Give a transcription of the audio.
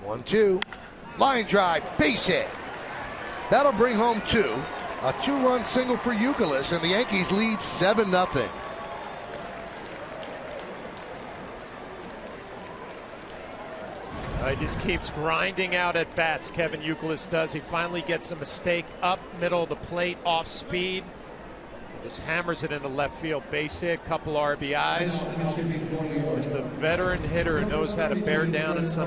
1-2. Line drive, base hit. That'll bring home two. A two-run single for Youkilis, and the Yankees lead 7-0. He just keeps grinding out at bats. Kevin Youkilis does. He finally gets a mistake up middle of the plate, off speed. Just hammers it into left field, base hit, couple RBIs. Just a veteran hitter who knows how to bear down in some